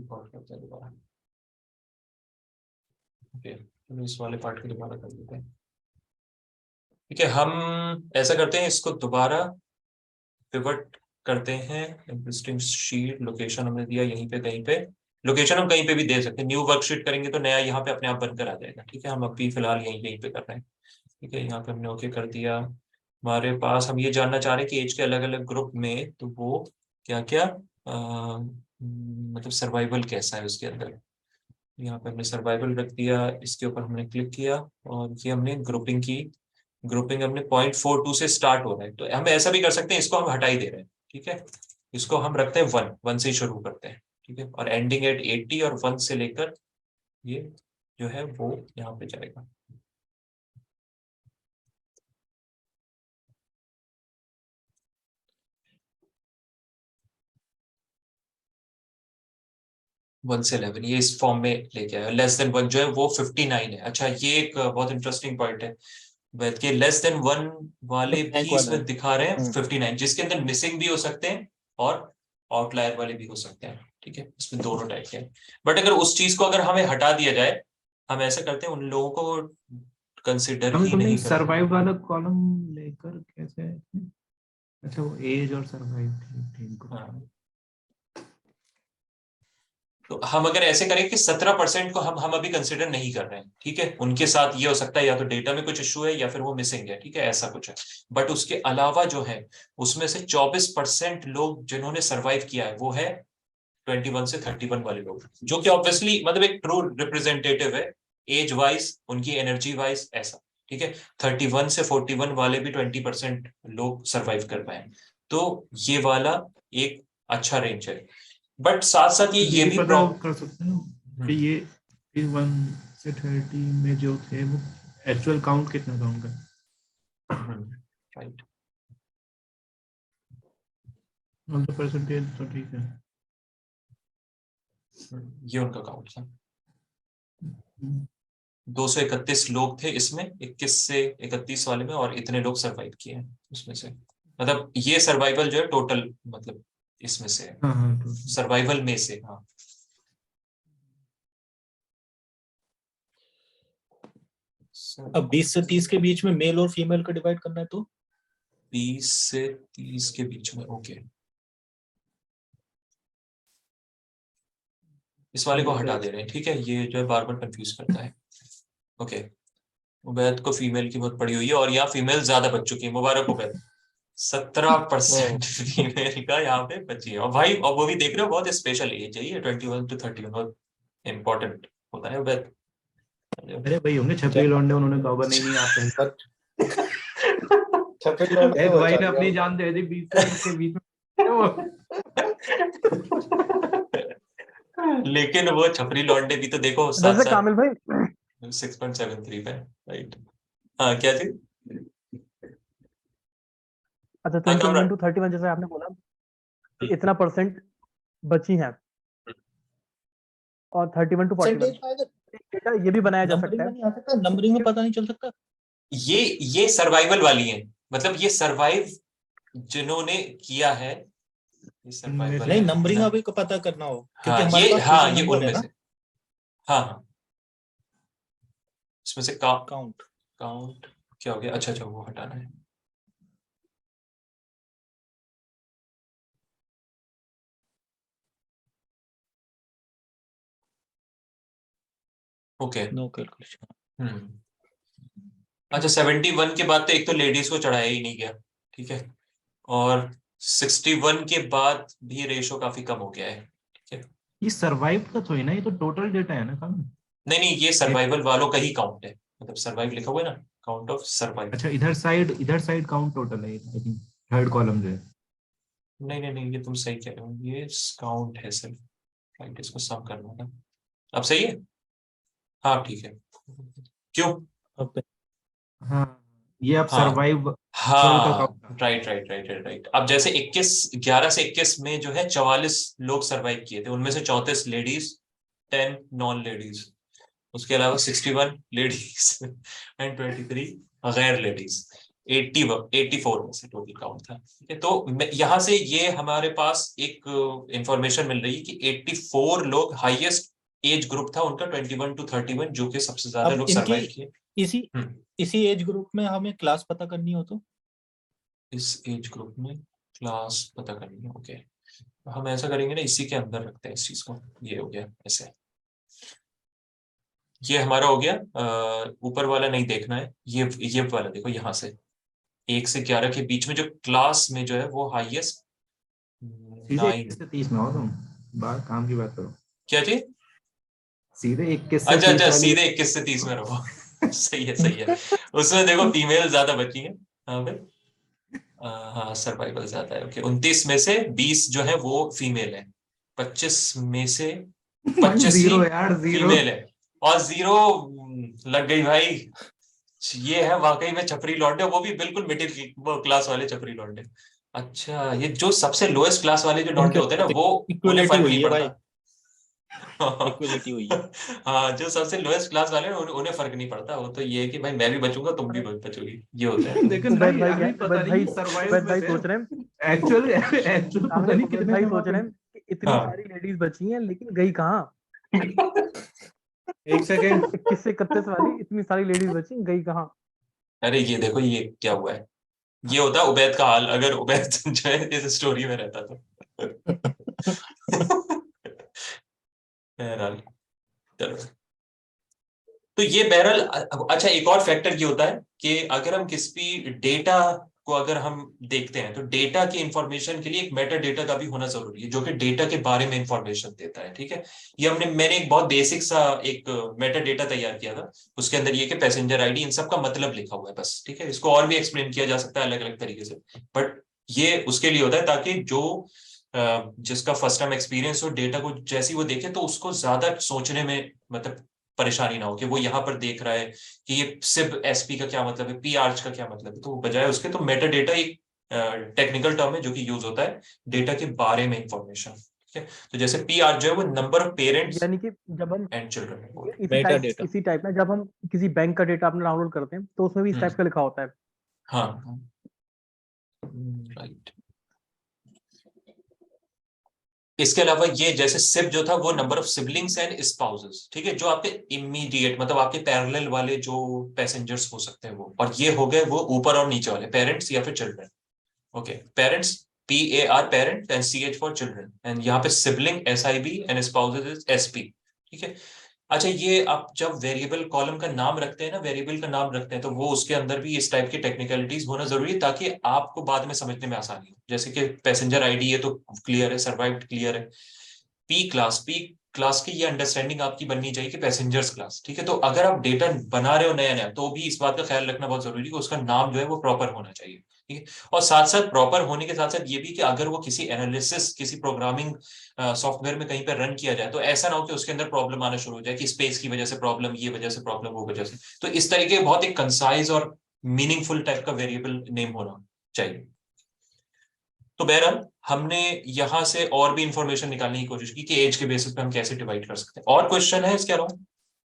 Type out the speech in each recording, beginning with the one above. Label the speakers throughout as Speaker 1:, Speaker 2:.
Speaker 1: Record करते हैं दोबारा। ओके, तो इस वाले पार्ट को दोबारा कर देते हैं। ठीक है, हम ऐसा करते हैं, इसको दोबारा पिवट करते हैं। एग्जिस्टिंग शीट लोकेशन हमने दिया यहीं पे, कहीं पे लोकेशन हम कहीं पे भी दे सकते हैं। न्यू वर्कशीट करेंगे तो नया यहाँ पे अपने आप बनकर आ जाएगा। ठीक है, हम अभी फिलहाल यहीं पे कर रहे हैं। ठीक है, यहाँ पे हमने ओके कर दिया। हमारे पास हम ये जानना चाह रहे हैं कि एज के अलग अलग ग्रुप में तो वो क्या क्या मतलब सर्वाइवल कैसा है उसके अंदर। यहाँ पे हमने सर्वाइवल रख दिया, इसके ऊपर हमने क्लिक किया और ये हमने ग्रुपिंग की। ग्रुपिंग हमने 0.42 से स्टार्ट हो रहा है, तो हम ऐसा भी कर सकते हैं, इसको हम हटा ही दे रहे हैं। ठीक है, इसको हम रखते हैं 1 से ही शुरू करते हैं। ठीक है, और एंडिंग एट 80 और 1 से लेकर ये जो है वो यहाँ पे जाएगा। वन से 11 ये इस फॉर्म में लेके आया। लेस देन 1 जो है वो 59 है। अच्छा, ये एक बहुत इंटरेस्टिंग पॉइंट है वैद के, लेस देन 1 वाले भी इसमें दिखा रहे हैं 59, जिसके अंदर मिसिंग भी हो सकते हैं और आउटलायर वाले भी हो सकते हैं। ठीक है, इसमें दोनों टाइप के हैं। बट अगर उस चीज को अगर हमें हटा दिया जाए, हम ऐसा करते हैं, उन लोगों को कंसिडर ही नहीं करते।
Speaker 2: सर्वाइव वाला कॉलम लेकर कैसे? अच्छा, वो एज और सर्वाइव ठीक।
Speaker 1: हाँ, तो हम अगर ऐसे करें कि 17% को हम अभी कंसिडर नहीं कर रहे हैं। ठीक है, उनके साथ ये हो सकता है या तो डेटा में कुछ इशू है या फिर वो मिसिंग है। ठीक है, ऐसा कुछ है। बट उसके अलावा जो है उसमें से 24% लोग जिन्होंने सर्वाइव किया है वो है 21 से 31 वाले लोग, जो कि ऑब्वियसली मतलब एक ट्रू रिप्रेजेंटेटिव है एज वाइज, उनकी एनर्जी वाइज ऐसा। ठीक है, 31 से 41 वाले भी 20% लोग सर्वाइव कर पाए, तो ये वाला एक अच्छा रेंज है। बट साथ साथ ये भी
Speaker 2: पता कर सकते हैं कि ये 1 से 30 में जो थे वो एक्चुअल काउंट कितना था उनका।
Speaker 1: राइट,
Speaker 2: तो परसेंटेज तो ठीक है।
Speaker 1: ये उनका काउंट था। 231 लोग थे इसमें, 21 से 31 वाले में, और इतने लोग सरवाइव किए हैं उसमें से। मतलब ये सर्वाइवल जो है टोटल, मतलब इसमें से है, सर्वाइवल में से। हाँ,
Speaker 3: अब 20 से 30 के बीच में मेल और फीमेल का डिवाइड करना है तो
Speaker 1: 20 से 30 के बीच में। ओके, इस वाले को हटा दे रहे हैं। ठीक है, ये जो है बार बार कंफ्यूज करता है। ओके, उबैद को फीमेल की बहुत पड़ी हुई है और यहाँ फीमेल ज्यादा बच चुकी है। मुबारक उबैद, 17% फीमेल का यहाँ पे बची है। और भाई, और वो भी देख रहे हो बहुत स्पेशल एज है ये, 21 to 31, बहुत इंपॉर्टेंट होता है उबैद।
Speaker 2: अरे भाई होंगे छपरी लौंडे, उन्होंने कहा नहीं आप
Speaker 3: छपरी लौंडे
Speaker 2: एक भाई ने अपनी जान दे दी 20 से 30 के बीच में।
Speaker 1: लेकिन वो छपरी लौंडे भी तो देखो साथ साथ
Speaker 4: कामिल भाई
Speaker 1: 6.73 पे, राइट। हाँ, क्या चीज?
Speaker 4: अच्छा, 21 to 31 जैसे आपने बोला कि इतना परसेंट बची है, और 31 to 41 डेटा ये भी बनाया जा सकता है।
Speaker 3: नहीं आ सकता, नंबरिंग में पता नहीं चल सकता।
Speaker 1: ये सर्वाइवल वाली है, मतलब ये सर्वाइव जिन्होंने किया है, ये सर्वाइवल
Speaker 3: नहीं,
Speaker 1: है
Speaker 3: नंबरिंग
Speaker 1: ना?
Speaker 3: अभी को पता करना हो,
Speaker 1: हाँ,
Speaker 3: क्योंकि हमारे
Speaker 1: ये
Speaker 3: पास
Speaker 1: हाँ
Speaker 3: टोटल
Speaker 1: ये
Speaker 3: नंबर है
Speaker 1: उनमें
Speaker 3: ना।
Speaker 1: से। हाँ हाँ, इसमें से
Speaker 3: काउंट
Speaker 1: काउंट क्या हो गया? अच्छा अच्छा, वो हटाना है। Okay,
Speaker 3: no calculation.
Speaker 1: अच्छा, 71 के बाद तो एक तो लेडीज को चढ़ाया ही नहीं गया। ठीक है, और 61 के बाद भी रेशो काफी कम हो गया है। ठीक है,
Speaker 2: ये सर्वाइव का तो है ना, ये तो टोटल डेटा है ना काम।
Speaker 1: नहीं, ये सर्वाइवल वालों का ही काउंट है, मतलब सर्वाइव लिखा हुआ है ना, काउंट ऑफ सर्वाइव।
Speaker 2: अच्छा, इधर साइड काउंट टोटल है, आई थिंक थर्ड कॉलम जो है।
Speaker 1: नहीं, ये तुम सही कह रहे हो, ये काउंट है सिर्फ, राइट, इसको सम करना था। अब सही है? हाँ ठीक है। क्यों?
Speaker 2: हाँ, ये आप
Speaker 1: हाँ
Speaker 2: सर्वाइव का
Speaker 1: हाँ,
Speaker 2: काउंट।
Speaker 1: राइट। अब जैसे 11 से 21 में जो है 44 लोग सरवाइव किए थे, उनमें से 34 लेडीज, 10 नॉन लेडीज, उसके अलावा 61 लेडीज एंड 23 गैर लेडीज। 84 में से टोटल काउंट था। ठीक है, तो यहाँ से ये हमारे पास एक इंफॉर्मेशन मिल रही है कि 84 लोग हाईएस्ट एज ग्रुप था उनका 21 to 31, जो कि सबसे ज्यादा
Speaker 3: अब
Speaker 1: लोग
Speaker 3: इनकी
Speaker 1: सरवाइव किए।
Speaker 3: इसी एज ग्रुप में हमें क्लास पता करनी हो तो
Speaker 1: इस एज ग्रुप में क्लास पता करनी है। ओके, हम ऐसा करेंगे ना, इसी के अंदर रखते हैं इस चीज को। ये हो गया ऐसे, ये हमारा हो गया। ऊपर वाला नहीं देखना है, ये वाला देखो, यहाँ से 1 से 11 के बीच में जो क्लास में जो है वो हाईएस्ट
Speaker 2: सीधे
Speaker 1: 9।
Speaker 2: 21 से 30 में हो तुम, बात काम की बात करो।
Speaker 1: क्या जी?
Speaker 2: सीधे 21 से
Speaker 1: अच्छा
Speaker 2: 30
Speaker 1: अच्छा,
Speaker 2: वाली।
Speaker 1: सीधे 21 से 30 में रहो। सही है सही है। उसमें देखो फीमेल ज्यादा बची है। हाँ भाई, हाँ सर्वाइवल ज्यादा है। ओके, 29 में से 20 जो है वो फीमेल है, 25 में से 25 ही
Speaker 2: जीरो यार, जीरो।
Speaker 1: फीमेल है, और 0 लग गई भाई। ये है वाकई में छपरी लौंडे, वो भी बिल्कुल मिडिल क्लास वाले छपरी लौंडे। अच्छा, ये जो सबसे लोएस्ट क्लास वाले जो लौंडे होते हैं ना, वो उन्हें
Speaker 3: इक्वलिटी
Speaker 1: फर्क
Speaker 3: हुई
Speaker 1: नहीं
Speaker 3: है भाई,
Speaker 1: पड़ता।
Speaker 3: इक्वलिटी हुई है।
Speaker 1: हाँ, जो सबसे लोएस्ट क्लास वाले हैं उन्हें फर्क नहीं पड़ता। वो तो ये है कि भाई मैं भी बचूंगा तुम भी बचोगी, ये होता है।
Speaker 2: लेकिन
Speaker 4: उबैद
Speaker 2: भाई
Speaker 4: भाई
Speaker 2: अभी पता
Speaker 4: उबैद
Speaker 2: नहीं
Speaker 4: भाई
Speaker 2: सर्वाइव
Speaker 4: उबैद
Speaker 2: में
Speaker 4: भाई
Speaker 2: से
Speaker 4: सोच रहे हैं
Speaker 2: एक्चुअल एक्चुअल पता
Speaker 4: सामने
Speaker 2: नहीं
Speaker 4: उबैद
Speaker 2: कितने
Speaker 4: भाई
Speaker 2: जमा
Speaker 4: सोच रहे
Speaker 2: कर।
Speaker 4: हैं कि इतनी
Speaker 1: हाँ।
Speaker 4: सारी लेडीज बची हैं लेकिन गई कहाँ?
Speaker 2: एक सेकेंड।
Speaker 4: 21 से 31 वाली इतनी सारी लेडीज बची, गई कहाँ?
Speaker 1: अरे ये देखो ये क्या हुआ है, ये होता है उबैद का हाल अगर उबैद जो है इस स्टोरी में रहता तो। बहरहाल, चलो। तो ये बहरहाल अच्छा, एक और फैक्टर ये होता है कि अगर हम किसी भी डेटा को अगर हम देखते हैं तो डेटा की इंफॉर्मेशन के लिए एक मेटा डेटा का भी होना जरूरी है, जो कि डेटा के बारे में इंफॉर्मेशन देता है। ठीक है, ये मैंने एक बहुत बेसिक सा एक मेटा डेटा तैयार किया था। उसके अंदर ये कि पैसेंजर आईडी इन सब का मतलब लिखा हुआ है बस। ठीक है, इसको और भी एक्सप्लेन किया जा सकता है अलग अलग तरीके से, बट ये उसके लिए होता है ताकि जो जिसका फर्स्ट टाइम एक्सपीरियंस हो, डेटा को जैसी वो देखे तो उसको ज्यादा सोचने में मतलब परेशानी ना हो कि वो यहाँ पर देख रहा है कि ये सिर्फ एसपी का क्या मतलब है, पी आर्च का क्या मतलब है। तो बजाय उसके तो मेटा डेटा एक टेक्निकल टर्म है जो कि यूज होता है डेटा के बारे में इंफॉर्मेशन। ठीक है, तो जैसे पी आर जो है वो नंबर ऑफ पेरेंट्स
Speaker 4: यानी कि जब हम
Speaker 1: एंड चिल्ड्रन है।
Speaker 3: Meta data.
Speaker 4: इसी टाइप में जब हम किसी बैंक का डेटा अपना डाउनलोड करते हैं तो उसमें भी इस टाइप का लिखा होता है।
Speaker 1: हाँ राइट। इसके अलावा ये जैसे सिप जो था वो number of siblings and spouses. ठीक है, जो आपके इमीडिएट मतलब आपके पैरेलल वाले जो पैसेंजर्स हो सकते हैं वो, और ये हो गए वो ऊपर और नीचे वाले पेरेंट्स या फिर children. Okay, parents PAR parent and CH for children, and यहाँ पे sibling SIB and spouses is SP। ठीक है, अच्छा ये आप जब वेरिएबल कॉलम का नाम रखते हैं ना, वेरिएबल का नाम रखते हैं तो वो उसके अंदर भी इस टाइप की टेक्निकलिटीज होना जरूरी है ताकि आपको बाद में समझने में आसानी हो। जैसे कि पैसेंजर आईडी है तो क्लियर है, सर्वाइव्ड क्लियर है। पी क्लास की ये अंडरस्टैंडिंग आपकी बननी चाहिए कि पैसेंजर्स क्लास। ठीक है, तो अगर आप डेटा बना रहे हो नया नया तो भी इस बात का ख्याल रखना बहुत जरूरी है कि उसका नाम जो है वो प्रॉपर होना चाहिए। ठीक है, और साथ साथ प्रॉपर होने के साथ साथ ये भी कि अगर वो किसी एनालिसिस किसी प्रोग्रामिंग सॉफ्टवेयर में कहीं पर रन किया जाए तो ऐसा ना हो कि उसके अंदर प्रॉब्लम आना शुरू हो जाए कि स्पेस की वजह से प्रॉब्लम, ये वजह से प्रॉब्लम, वो वजह से। तो इस तरीके बहुत एक कंसाइज और मीनिंगफुल टाइप का वेरिएबल नेम होना चाहिए। तो बहरहाल हमने यहां से और भी इंफॉर्मेशन निकालने की कोशिश की कि एज के बेसिस पे हम कैसे डिवाइड कर सकते हैं। और क्वेश्चन है इसके अलावा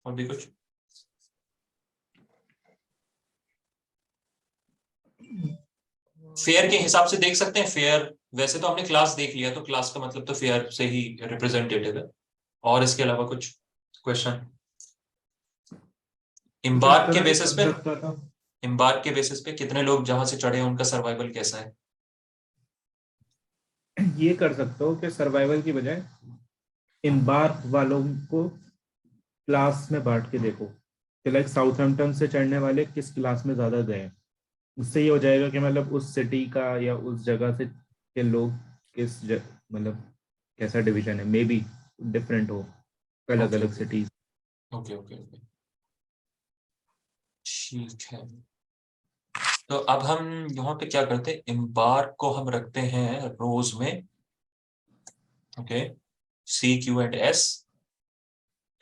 Speaker 1: और भी कुछ? फेयर के हिसाब से देख सकते हैं। फेयर वैसे तो हमने क्लास देख लिया, तो क्लास का मतलब तो फेयर से ही रिप्रेजेंटेटिव है। और इसके अलावा कुछ क्वेश्चन? इम्बार्क के बेसिस पे, इम्बार्क के बेसिस पे कितने लोग जहां से चढ़े हैं उनका सर्वाइवल कैसा है?
Speaker 2: ये कर सकते हो कि सर्वाइवल की बजाय एम्बार्क वालों को क्लास में बांट के देखो कि लाइक साउथहैम्पटन से चढ़ने वाले किस क्लास में ज्यादा गए। उससे ये हो जाएगा कि मतलब उस सिटी का या उस जगह से के लोग मतलब कैसा डिवीजन है, मे बी डिफरेंट हो अलग अलग सिटीज।
Speaker 1: ओके ओके ओके, ठीक है। तो अब हम यहाँ पे क्या करते हैं, एम्बार्क को हम रखते हैं रोज में। ओके, CQ&S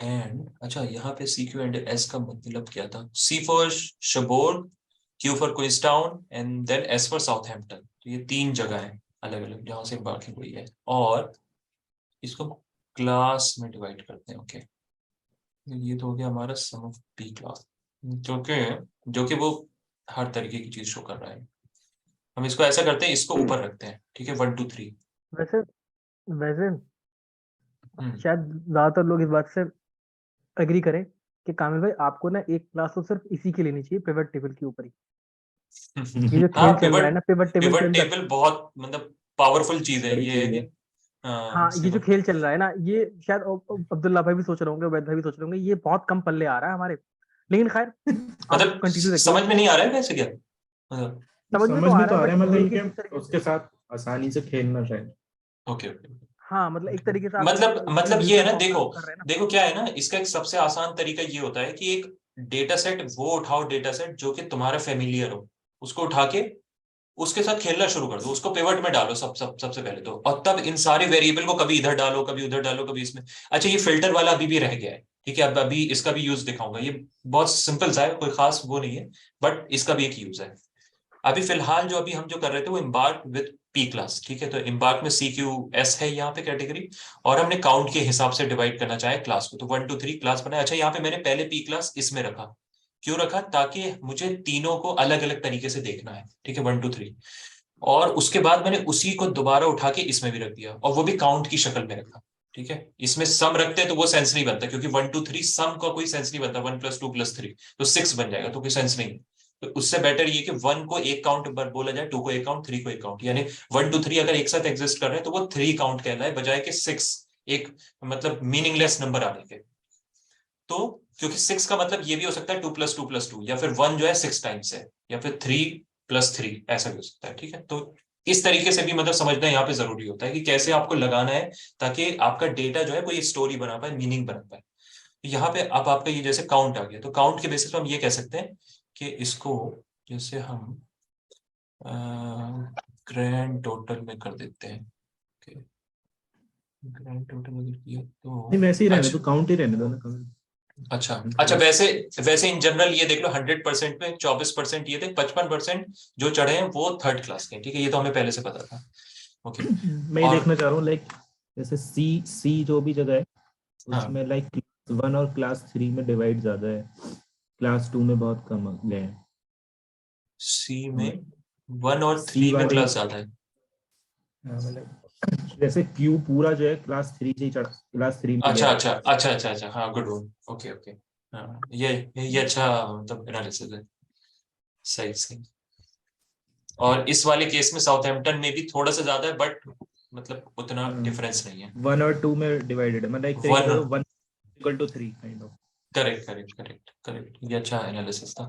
Speaker 1: एंड अच्छा यहाँ पे CQ&S का मतलब क्या था? C for Cherbourg, Q for Queenstown and then S for Southampton. तो ये 3 जगह है अलग अलग जहां से एम्बार्किंग हुई है, और इसको क्लास में डिवाइड करते हैं। ओके, ये तो हो गया हमारा सम ऑफ पी क्लास, जो कि वो हर तरीके की चीज शो कर रहा है। हम इसको ऐसा करते हैं, इसको ऊपर रखते हैं, ठीक है, 1 2 3।
Speaker 4: वैसे वैसे शायद ज्यादातर लोग इस बात से एग्री करें कि कामिल भाई आपको ना एक क्लास तो सिर्फ इसी की लेनी चाहिए, पिवट टेबल के ऊपर ही। ये जो
Speaker 1: हाँ,
Speaker 4: खेल चल रहा है ना पिवट टेबल के
Speaker 1: पिवट
Speaker 4: अंदर,
Speaker 1: टेबल बहुत मतलब पावरफुल चीज है
Speaker 2: बड़ी
Speaker 1: ये, है
Speaker 2: चीज
Speaker 1: कि
Speaker 2: है।
Speaker 4: हाँ ये जो
Speaker 1: pivot-
Speaker 4: खेल चल रहा है ना, ये शायद अब्दुल्ला भाई भी सोच रहे होंगे, वैद भाई भी सोच रहे होंगे, ये बहुत कम पल्ले आ रहा है हमारे। लेकिन खैर आप
Speaker 1: मतलब
Speaker 4: कंटिन्यू रखिए।
Speaker 1: समझ में नहीं आ रहा है कैसे क्या मतलब।
Speaker 4: समझ में तो
Speaker 2: समझ
Speaker 4: आ
Speaker 2: में
Speaker 4: रहा
Speaker 2: तो
Speaker 4: है
Speaker 2: आ रहा
Speaker 4: बट
Speaker 2: है, मतलब
Speaker 4: लेकिन इस
Speaker 2: कि
Speaker 4: तरीके
Speaker 2: उसके साथ आसानी से खेलना शायद।
Speaker 1: Okay okay.
Speaker 4: हाँ मतलब एक तरीके से आप
Speaker 1: मतलब
Speaker 4: जो
Speaker 1: ये है ना,
Speaker 4: रीजन
Speaker 1: देखो
Speaker 4: कर रहे हैं ना।
Speaker 1: देखो क्या है ना, इसका एक सबसे आसान तरीका ये होता है कि एक डेटा सेट वो उठाओ, डेटा सेट जो कि तुम्हारा फेमिलियर हो, उसको उठा के उसके साथ खेलना शुरू कर दो, उसको पिवट में डालो सबसे पहले तो, और तब इन सारे वेरिएबल को कभी इधर डालो, कभी उधर डालो, कभी इसमें। अच्छा, ये फिल्टर वाला अभी भी रह गया है, ठीक है, अब अभी इसका भी यूज दिखाऊंगा, ये बहुत सिंपल सा है, कोई खास वो नहीं है, बट इसका भी एक यूज है। अभी फिलहाल जो अभी हम जो कर रहे थे वो एम्बार्क विद पी क्लास, ठीक है, तो एम्बार्क में CQS है यहाँ पे कैटेगरी, और हमने काउंट के हिसाब से डिवाइड करना चाहे क्लास को, तो 1 2 3 क्लास बनाया। अच्छा, यहाँ पे मैंने पहले पी क्लास इसमें रखा, क्यों रखा, ताकि मुझे तीनों को अलग अलग तरीके से देखना है, ठीक है, 1 2 3, और उसके बाद मैंने उसी को दोबारा उठा के इसमें भी रख दिया, और वो भी काउंट की शक्ल में रखा, ठीक है। इसमें सम रखते हैं तो वो सेंस नहीं बनता, क्योंकि 1 2 3 सम का कोई सेंस नहीं बनता, 1 + 2 + 3 तो 6 बन जाएगा, तो कोई सेंस नहीं है। तो उससे बेटर ये कि 1 को एक काउंट बोला जाए, 2 को एक काउंट, 3 को एक काउंट, यानी 1 2 3 अगर एक साथ एग्जिस्ट कर रहे हैं तो वो 3 काउंट कहलाए, बजाय के 6 एक मतलब मीनिंगलेस नंबर आने के। तो क्योंकि 6 का मतलब ये भी हो सकता है 2 + 2 + 2, या फिर 1 जो है 6 टाइम्स है, या फिर 3 + 3 ऐसा भी हो सकता है, ठीक है। तो इस तरीके से भी मतलब समझना यहाँ पे जरूरी होता है कि कैसे आपको लगाना है, ताकि आपका डेटा जो है कोई स्टोरी बना पाए, मीनिंग बना पाए। यहाँ पे अब आपका ये जैसे काउंट आ गया, तो काउंट के बेसिस पे हम ये कह सकते हैं कि इसको जैसे हम ग्रैंड टोटल में कर देते हैं, ग्रैंड टोटल अगर किया
Speaker 2: नहीं,
Speaker 1: तो
Speaker 2: वैसे ही रहने
Speaker 1: अच्छा
Speaker 2: दो, काउंट ही रहने दो ना,
Speaker 1: अच्छा
Speaker 2: काउंट
Speaker 1: अच्छा,
Speaker 2: प्लस।
Speaker 1: वैसे इन जनरल ये देख लो, 100% में 24% ये थे, 55% जो चढ़े हैं वो थर्ड क्लास के, ठीक है, ये तो हमें पहले से पता था। ओके।
Speaker 2: मैं ये
Speaker 1: और
Speaker 2: देखना चाह रहा हूँ लाइक, जैसे सी सी जो भी जगह है
Speaker 1: हाँ,
Speaker 2: उसमें लाइक क्लास 1 और क्लास 3 में डिवाइड ज्यादा है, क्लास 2 में बहुत कम गए हैं।
Speaker 1: सी में 1 और
Speaker 2: सी
Speaker 1: 3 में
Speaker 2: वाले,
Speaker 1: क्लास ज्यादा है।
Speaker 2: मतलब जैसे क्यू पूरा जो है क्लास 3 से ही चढ़ा, क्लास 3 में
Speaker 1: अच्छा
Speaker 2: गया है।
Speaker 1: अच्छा अच्छा अच्छा अच्छा, हाँ, गुड वन, ओके ओके। हाँ, ये अच्छा मतलब एनालिसिस है, सही सही। और इस वाले केस में साउथहैम्पटन में भी थोड़ा सा ज्यादा है, बट मतलब उतना डिफरेंस नहीं है।
Speaker 2: 1 और 2 में डिवाइडेड है, मतलब एक तरीके
Speaker 1: वन,
Speaker 2: से 1 = 3 kind of.
Speaker 1: Correct correct correct correct, ये अच्छा एनालिसिस था।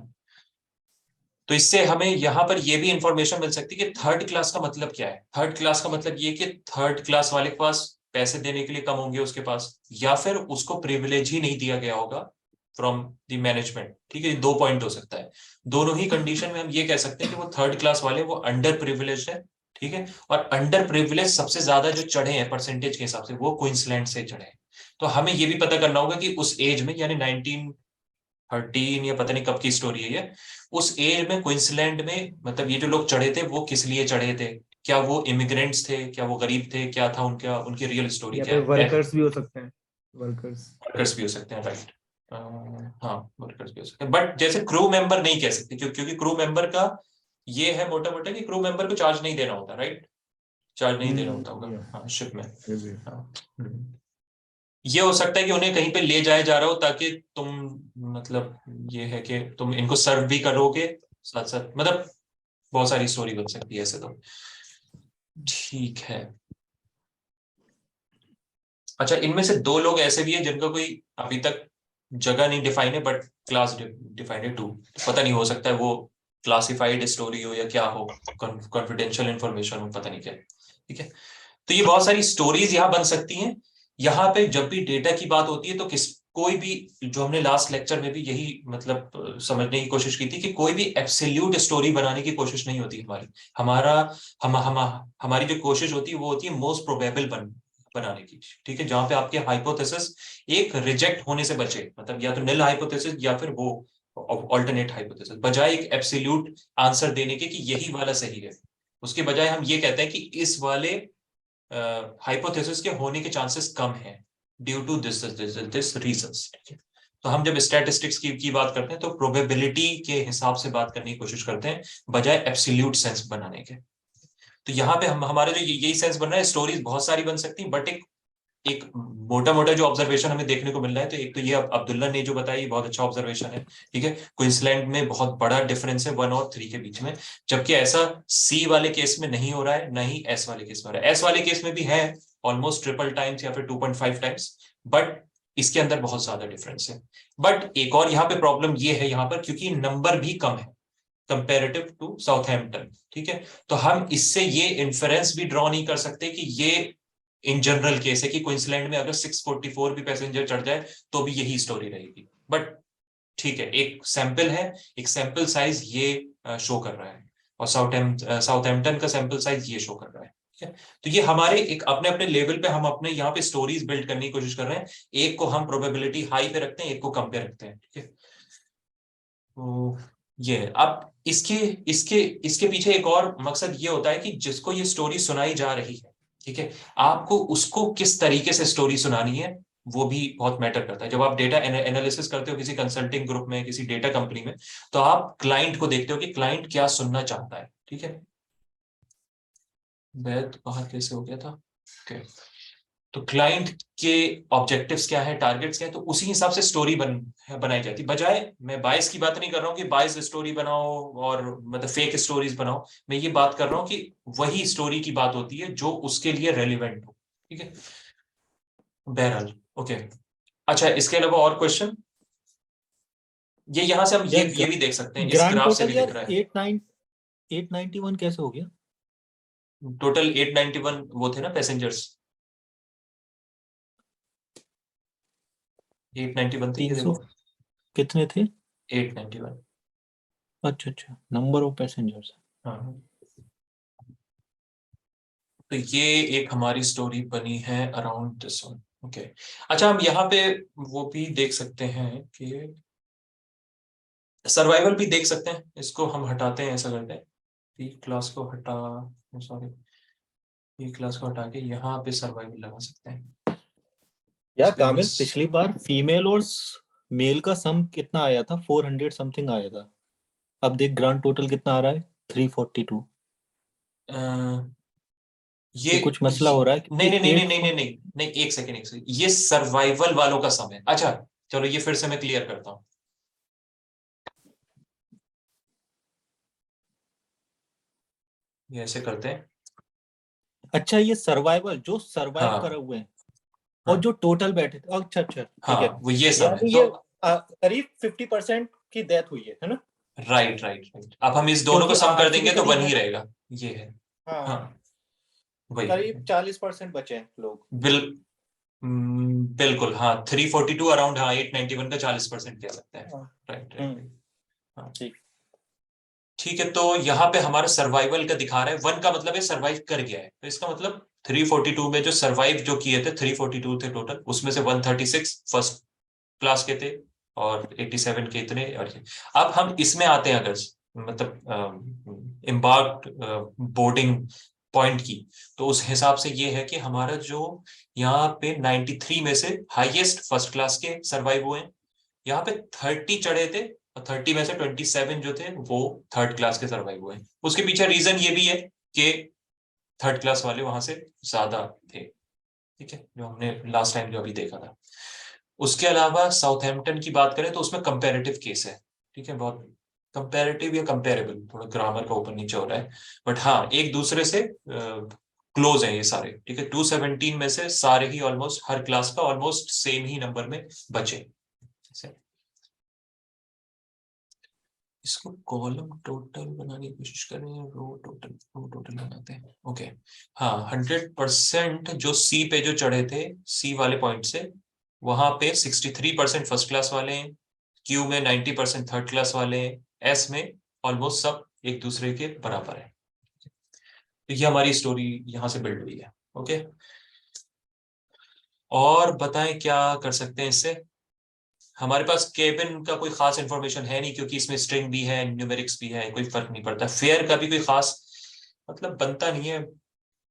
Speaker 1: तो इससे हमें यहाँ पर ये भी इंफॉर्मेशन मिल सकती है कि थर्ड क्लास का मतलब क्या है। थर्ड क्लास का मतलब ये कि थर्ड क्लास वाले के पास पैसे देने के लिए कम होंगे उसके पास, या फिर उसको प्रिविलेज ही नहीं दिया गया होगा फ्रॉम द मैनेजमेंट, ठीक है, 2 पॉइंट हो सकता है। दोनों ही कंडीशन में हम ये कह सकते हैं कि वो थर्ड क्लास वाले वो अंडर प्रिविलेज है, ठीक है, और अंडर प्रिविलेज सबसे ज्यादा जो चढ़े हैं परसेंटेज के हिसाब से वो क्वींसलैंड से चढ़े हैं। तो हमें ये भी पता करना होगा कि उस एज में, यानी 1913 या पता नहीं कब की स्टोरी है ये, उस एज में क्वींसलैंड में मतलब ये जो लोग चढ़े थे वो किस लिए चढ़े थे, क्या वो इमिग्रेंट्स थे, क्या वो गरीब थे, क्या था उनका, उनकी रियल स्टोरी
Speaker 2: या
Speaker 1: क्या
Speaker 2: फिर
Speaker 1: है।
Speaker 2: वर्कर्स भी हो सकते हैं, वर्कर्स।
Speaker 1: वर्कर्स भी हो सकते हैं, राइट, हाँ वर्कर्स भी हो सकते हैं, बट जैसे क्रू मेंबर नहीं कह सकते, क्योंकि क्रू मेंबर का ये है मोटा मोटा कि क्रू मेंबर को चार्ज नहीं देना होता, राइट, चार्ज नहीं देना होता होगा, हाँ, शिप में। हाँ, ये हो सकता है कि उन्हें कहीं पे ले जाया जा रहा हो, ताकि तुम मतलब ये है कि तुम इनको सर्व भी करोगे साथ साथ, मतलब बहुत सारी स्टोरी बन सकती है ऐसे तो। ठीक है। अच्छा, इनमें से 2 लोग ऐसे भी हैं जिनका कोई अभी तक जगह नहीं डिफाइन है, बट क्लास डिफाइंड है, 2, पता नहीं, हो सकता है वो क्लासिफाइड स्टोरी हो या क्या हो, कॉन्फिडेंशियल इंफॉर्मेशन हो, पता नहीं क्या, ठीक है। तो ये बहुत सारी स्टोरीज यहाँ बन सकती हैं। यहाँ पे जब भी डेटा की बात होती है तो कोई भी, जो हमने लास्ट लेक्चर में भी यही मतलब समझने की कोशिश की थी कि कोई भी एब्सोल्यूट स्टोरी बनाने की कोशिश नहीं होती हमारी। हमारा हम हमारी जो कोशिश होती है वो होती है मोस्ट प्रोबेबल बनाने की, ठीक है, जहां पे आपके हाइपोथेसिस एक रिजेक्ट होने से बचे, मतलब या तो निल हाइपोथेसिस या फिर वो ऑल्टरनेट हाइपोथेसिस, बजाय एक एब्सोल्यूट आंसर देने के कि यही वाला सही है, उसके बजाय हम ये कहते हैं कि इस वाले हाइपोथेसिस के होने के चांसेस कम हैं ड्यू टू दिस रीजंस, ठीक है। तो हम जब स्टैटिस्टिक्स की बात करते हैं तो प्रोबेबिलिटी के हिसाब से बात करने की कोशिश करते हैं बजाय एब्सोल्यूट सेंस बनाने के। तो यहाँ पे हमारे जो यही सेंस बन रहा है, स्टोरीज बहुत सारी बन सकती हैं, बट एक मोटा मोटा जो ऑब्जर्वेशन हमें देखने को मिल रहा है, तो एक तो ये अब्दुल्ला ने जो बताया बहुत अच्छा ऑब्जर्वेशन है, ठीक है। क्वींसलैंड में बहुत बड़ा डिफरेंस है 1 और 3 के बीच में, जबकि ऐसा सी वाले केस में नहीं हो रहा है, ना ही एस वाले केस में हो रहा है। एस वाले केस में भी है ऑलमोस्ट ट्रिपल टाइम्स या फिर 2.5 टाइम्स, बट इसके अंदर बहुत ज्यादा डिफरेंस है। बट एक और यहाँ पे प्रॉब्लम ये है यहाँ पर, क्योंकि नंबर भी कम है कंपेरेटिव टू साउथहैम्पटन, ठीक है। तो हम इससे ये इन्फेरेंस भी ड्रॉ नहीं कर सकते कि ये इन जनरल केस है कि क्वींसलैंड में अगर 644 भी पैसेंजर चढ़ जाए तो भी यही स्टोरी रहेगी। बट ठीक है, एक सैंपल है, एक सैंपल साइज ये शो कर रहा है, और साउथहैम्पटन का सैंपल साइज ये शो कर रहा है, ठीक है। तो ये हमारे एक अपने अपने लेवल पे हम अपने यहाँ पे स्टोरीज बिल्ड करने की कोशिश कर रहे हैं। एक को हम प्रोबेबिलिटी हाई पे रखते हैं, एक को कम पे रखते हैं, ठीक है। तो ये अब इसके इसके इसके पीछे एक और मकसद ये होता है कि जिसको ये स्टोरी सुनाई जा रही है, ठीक है, आपको उसको किस तरीके से स्टोरी सुनानी है वो भी बहुत मैटर करता है। जब आप डेटा एनालिसिस करते हो किसी कंसल्टिंग ग्रुप में, किसी डेटा कंपनी में, तो आप क्लाइंट को देखते हो कि क्लाइंट क्या सुनना चाहता है, ठीक है। वैध बाहर कैसे हो गया था, ओके। तो क्लाइंट के ऑब्जेक्टिव्स क्या है, टारगेट्स क्या है, तो उसी हिसाब से स्टोरी बनाई जाती है। बजाय, मैं बायस की बात नहीं कर रहा हूँ कि बायस स्टोरी बनाओ और मतलब फेक स्टोरीज बनाओ, मैं ये बात कर रहा हूँ कि वही स्टोरी की बात होती है जो उसके लिए रेलिवेंट हो, ठीक है। बहरहाल, ओके। अच्छा, इसके अलावा और क्वेश्चन, ये यहां से हम ये भी देख सकते हैं, इस
Speaker 3: ग्रांड
Speaker 1: ग्राफ से
Speaker 3: टोटल
Speaker 1: भी
Speaker 3: यार
Speaker 1: दिख रहा है।
Speaker 3: 891 कैसे हो गया?
Speaker 1: टोटल 891 वो थे ना पैसेंजर्स, 891 थे, ये
Speaker 3: 300
Speaker 1: देखो
Speaker 3: कितने थे?
Speaker 1: 891।
Speaker 3: अच्छा अच्छा, नंबर ऑफ पैसेंजर्स।
Speaker 1: हाँ, तो ये एक हमारी स्टोरी बनी है अराउंड दिस वन, ओके। अच्छा, हम यहाँ पे वो भी देख सकते हैं कि सर्वाइवल भी देख सकते हैं, इसको हम हटाते हैं, ऐसा करते हैं, पी क्लास को हटा, सॉरी, पी क्लास को हटा के यहाँ पे सर्वाइवल लगा सकते हैं।
Speaker 3: यार कामिल, पिछली बार फीमेल और मेल का सम कितना आया था? 400 समथिंग आया था। अब देख ग्रांड टोटल कितना आ रहा है, 342।
Speaker 1: ये
Speaker 3: कुछ मसला हो रहा है
Speaker 1: नहीं
Speaker 3: क्योंकि
Speaker 1: नहीं नहीं नहीं नहीं नहीं नहीं नहीं, एक सेकेंड एक सेकेंड, ये सर्वाइवल वालों का समय। अच्छा चलो, ये फिर से मैं क्लियर करता हूँ, ये ऐसे करते हैं।
Speaker 3: अच्छा, ये सर्वाइवल जो सर्वाइव
Speaker 1: हाँ
Speaker 3: करे हुए हैं और
Speaker 1: हाँ
Speaker 3: जो टोटल बैठे थे। अच्छा अच्छा, ठीक है।
Speaker 1: हाँ, वो ये सब है
Speaker 3: यानी
Speaker 1: तो।
Speaker 3: ये करीब 50% की डेथ हुई है ना?
Speaker 1: राइट राइट राइट, अब हम इस दोनों को
Speaker 3: क्योंकि
Speaker 1: सम कर
Speaker 3: आरसी भी
Speaker 1: देंगे
Speaker 3: तो
Speaker 1: तो
Speaker 3: नहीं
Speaker 1: वन
Speaker 3: है
Speaker 1: ही
Speaker 3: ना।
Speaker 1: रहेगा, ये है। हाँ,
Speaker 3: हाँ,
Speaker 1: वही
Speaker 3: करीब 40% बचे हैं लोग।
Speaker 1: बिल बिल्कुल, हाँ 342 अराउंड, हाँ 891 का 40% कह सकते हैं।
Speaker 3: हाँ,
Speaker 1: राइट राइट राइट, हाँ
Speaker 3: ठीक।
Speaker 1: ठीक है। तो यहाँ पे हमारा सर्वाइवल का दिखा रहा है, 1 का मतलब है सर्वाइव कर गया है, तो इसका मतलब 342 में जो सर्वाइव जो किए थे 342 थे टोटल, उसमें से 136 फर्स्ट क्लास के थे और 87 के इतने। और अब हम इसमें आते हैं, अगर मतलब एम्बार्क्ड बोर्डिंग पॉइंट की, तो उस हिसाब से ये है कि हमारा जो यहाँ पे 93 में से हाईएस्ट फर्स्ट क्लास के सर्वाइव हुए हैं, यहाँ पे 30 चढ़े थे और 30 में से 27 जो थे वो थर्ड क्लास के सर्वाइव हुए हैं। उसके पीछे रीजन ये भी है कि थर्ड क्लास वाले वहां से ज्यादा थे, ठीक है, जो हमने लास्ट टाइम जो अभी देखा था। उसके अलावा साउथहैम्पटन की बात करें तो उसमें कंपैरेटिव केस है, ठीक है, बहुत कंपैरेटिव या कंपेरेबल, थोड़ा ग्रामर का ऊपर नीचे हो रहा है, बट हाँ एक दूसरे से क्लोज है ये सारे, ठीक है। 217 में से सारे ही ऑलमोस्ट हर क्लास का ऑलमोस्ट सेम ही नंबर में बचे। इसको कॉलम टोटल बनाने की कोशिश करें, रो टोटल बनाते हैं, ओके। हाँ, 100% जो सी पे जो चढ़े थे, सी वाले पॉइंट से, वहां पे 63% फर्स्ट क्लास वाले हैं, क्यू में 90% थर्ड क्लास वाले हैं, एस में ऑलमोस्ट सब एक दूसरे के बराबर है। तो ये हमारी स्टोरी यहां से बिल्ड हुई है, ओके। और बताएं क्या कर सकते हैं इससे। हमारे पास केबिन का कोई खास इंफॉर्मेशन है नहीं, क्योंकि इसमें स्ट्रिंग भी है, न्यूमेरिक्स भी है, कोई फर्क नहीं पड़ता। फेयर का भी कोई खास मतलब बनता नहीं है,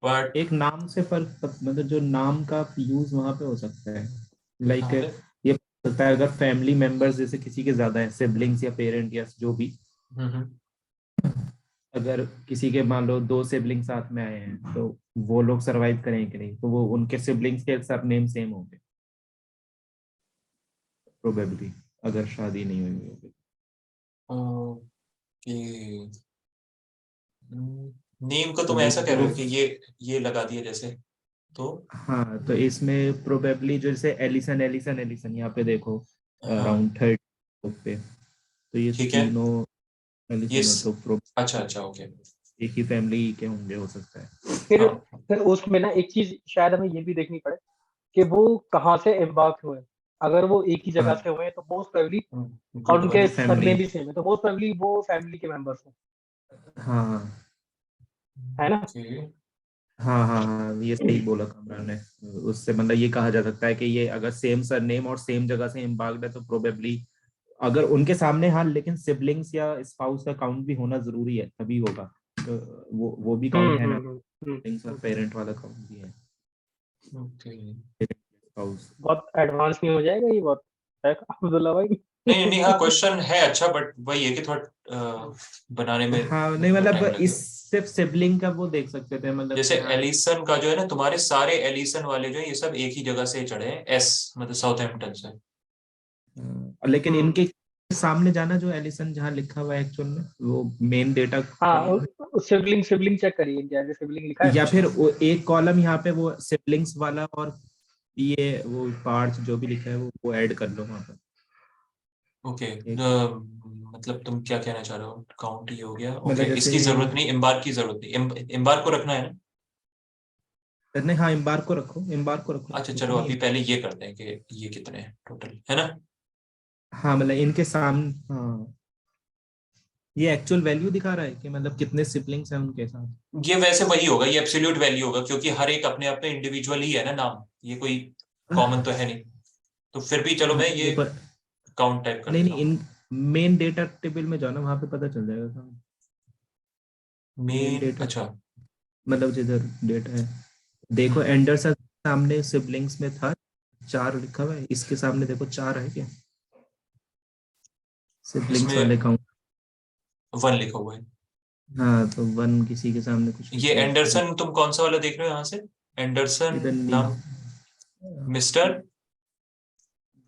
Speaker 1: बट
Speaker 2: एक नाम से फर्क, मतलब जो नाम का यूज वहां पे हो सकता है, लाइक
Speaker 1: कहाँ पे?
Speaker 2: ये सकता है अगर फैमिली मेंबर्स जैसे किसी के ज्यादा है, सिबलिंग्स या पेरेंट या जो भी, अगर किसी के मान लो 2 सिबलिंग साथ में आए हैं तो वो लोग सरवाइव करेंगे कि नहीं, तो वो उनके सिबलिंग्स के सब नेम सेम होंगे प्रोबेबली, अगर शादी नहीं हुई होगी।
Speaker 1: ओके, नेम को तुम
Speaker 2: तो
Speaker 1: ऐसा कह रहे हो
Speaker 2: वो-
Speaker 1: कि ये लगा दिया जैसे, तो
Speaker 2: हाँ, तो इसमें प्रोबेबली जैसे एलिसन एलिसन एलिसन यहाँ पे देखो
Speaker 1: हाँ
Speaker 2: अराउंड 30 पे, तो ये
Speaker 1: ठीक है,
Speaker 2: तीनों
Speaker 1: ये
Speaker 2: एलिसन है, तो
Speaker 1: अच्छा अच्छा ओके,
Speaker 2: एक ही फैमिली के होंगे, हो सकता है।
Speaker 4: फिर
Speaker 1: हाँ
Speaker 4: फिर उसमें ना एक चीज शायद हमें ये भी देखनी पड़े कि वो कहाँ से एम्बार्क हुए। अगर वो एक ही जगह
Speaker 2: हाँ,
Speaker 4: से हुए हैं तो मोस्ट प्रोबेबली, और
Speaker 1: गुड
Speaker 4: उनके
Speaker 1: वन,
Speaker 2: फैमिली,
Speaker 4: सरनेम भी सेम है, तो मोस्ट प्रोबेबली वो फैमिली के मेंबर्स हैं,
Speaker 2: हाँ
Speaker 4: है ना?
Speaker 1: ओके,
Speaker 2: हाँ हाँ हाँ, ये सही बोला कमरान ने। उससे मतलब ये कहा जा सकता है कि ये अगर सेम सरनेम और सेम जगह से एम्बार्क्ड है तो प्रोबेबली, अगर उनके सामने, हाँ, लेकिन सिबलिंग्स या स्पाउस का काउंट भी होना जरूरी है तभी होगा, तो वो भी काउंट है ना, सिबलिंग्स और पेरेंट वाला काउंट भी है,
Speaker 1: ओके।
Speaker 2: स्पाउस।
Speaker 4: बहुत एडवांस नहीं हो जाएगा ये बहुत, है अब्दुल्ला भाई?
Speaker 1: नहीं नहीं, हाँ क्वेश्चन है अच्छा, बट वही है कि थोड़ा बनाने में
Speaker 2: हाँ नहीं,
Speaker 1: थोड़ा
Speaker 2: मतलब
Speaker 1: टाइम लगेगा।
Speaker 2: इस सिर्फ सिबलिंग का वो देख सकते थे, मतलब
Speaker 1: जैसे
Speaker 2: कि हाँ,
Speaker 1: एलिसन का जो है ना, तुम्हारे सारे एलिसन वाले जो है ये सब एक ही जगह से चढ़े हैं, एस मतलब साउथहैम्पटन से।
Speaker 2: लेकिन
Speaker 4: हम्म,
Speaker 2: इनके सामने जाना, जो एलिसन जहाँ लिखा हुआ है एक्चुअल में वो मेन डेटा
Speaker 4: हाँ,
Speaker 2: कॉलम है,
Speaker 4: सिबलिंग सिबलिंग चेक करिए, क्या सिबलिंग लिखा है?
Speaker 2: या
Speaker 1: अच्छा
Speaker 2: फिर वो एक कॉलम यहाँ पे वो सिबलिंग्स वाला, और ये वो पार्ट्स जो भी लिखा है वो ऐड कर लो वहाँ पर।
Speaker 1: ओके,
Speaker 2: एक
Speaker 1: मतलब तुम क्या कहना चाह रहे हो, काउंट ये हो गया, ओके,
Speaker 2: मतलब जैसे,
Speaker 1: इसकी जरूरत नहीं, एम्बार्क की जरूरत नहीं, एम्बार्क को रखना है ना।
Speaker 2: नहीं हाँ, एम्बार्क को रखो, एम्बार्क को रखो,
Speaker 1: अच्छा
Speaker 2: क्योंकि
Speaker 1: चलो,
Speaker 2: नहीं,
Speaker 1: अभी पहले ये करते हैं कि ये कितने हैं टोटल, है ना।
Speaker 2: हाँ मतलब इनके सामने, हाँ, ये एक्चुअल वैल्यू दिखा रहा है कि मतलब कितने सिबलिंग्स हैं उनके साथ।
Speaker 1: ये वैसे वही होगा, ये एब्सोल्यूट वैल्यू होगा, क्योंकि हर एक अपने अपने इंडिविजुअल ही है ना नाम, ये कोई कॉमन तो है नहीं। तो फिर भी चलो मैं
Speaker 2: नहीं
Speaker 1: ये
Speaker 2: देखो,
Speaker 1: काउंट टाइप कर
Speaker 2: नहीं
Speaker 1: देता
Speaker 2: नहीं,
Speaker 1: हूँ।
Speaker 2: इन मेन डेटा टेबल में जाओ ना, वहां पे पता चल जाएगा। मेन
Speaker 1: मेन,
Speaker 2: डेटा,
Speaker 1: अच्छा
Speaker 2: मतलब जिधर डेटा है, देखो
Speaker 1: हम्म,
Speaker 2: एंडरसन सामने सिबलिंग्स में था 4 लिखा हुआ है, इसके सामने देखो 4 है क्या सिबलिंग्स वाले
Speaker 1: इसमें
Speaker 2: काउंट?
Speaker 1: 1 लिखा हुआ है।
Speaker 2: हाँ, तो 1 किसी के सामने कुछ
Speaker 1: ये
Speaker 2: लिखा है तो
Speaker 1: एंडरसन तुम कौन सा वाला देख रहे हो यहाँ से, एंडरसन
Speaker 2: इधर
Speaker 1: नाम,
Speaker 2: नहीं,
Speaker 1: मिस्टर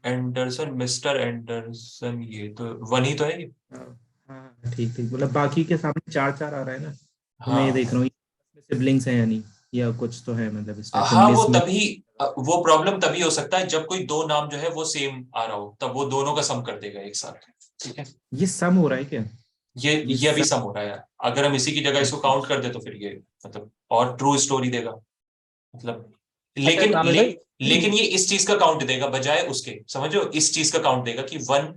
Speaker 1: एंडरसन, मिस्टर एंडरसन, ये तो 1 ही तो है ये।
Speaker 2: हाँ हाँ, ठीक ठीक, मतलब बाकी के सामने 4 4 आ रहा है ना, तो मैं ये देख
Speaker 1: हाँ
Speaker 2: रहा हूँ सिबलिंग्स हैं या नहीं, या कुछ तो है, मतलब इस टाइप से
Speaker 1: हाँ, वो
Speaker 2: मिस में।
Speaker 1: तभी वो प्रॉब्लम तभी हो सकता है जब कोई दो नाम जो है वो सेम आ रहा हो, तब वो दोनों का सम कर देगा एक साथ, ठीक है।
Speaker 2: ये सम हो रहा है क्या? ये
Speaker 1: ये अभी
Speaker 2: सम,
Speaker 1: सम हो रहा है यार, अगर हम इसी की जगह इसको
Speaker 2: अच्छा
Speaker 1: काउंट
Speaker 2: अच्छा,
Speaker 1: कर दे तो फिर ये मतलब और ट्रू स्टोरी देगा, मतलब
Speaker 4: अच्छा
Speaker 1: लेकिन
Speaker 4: कामिल भाई,
Speaker 1: लेकिन ये इस चीज का काउंट देगा बजाय उसके, समझो, इस चीज का काउंट देगा कि 1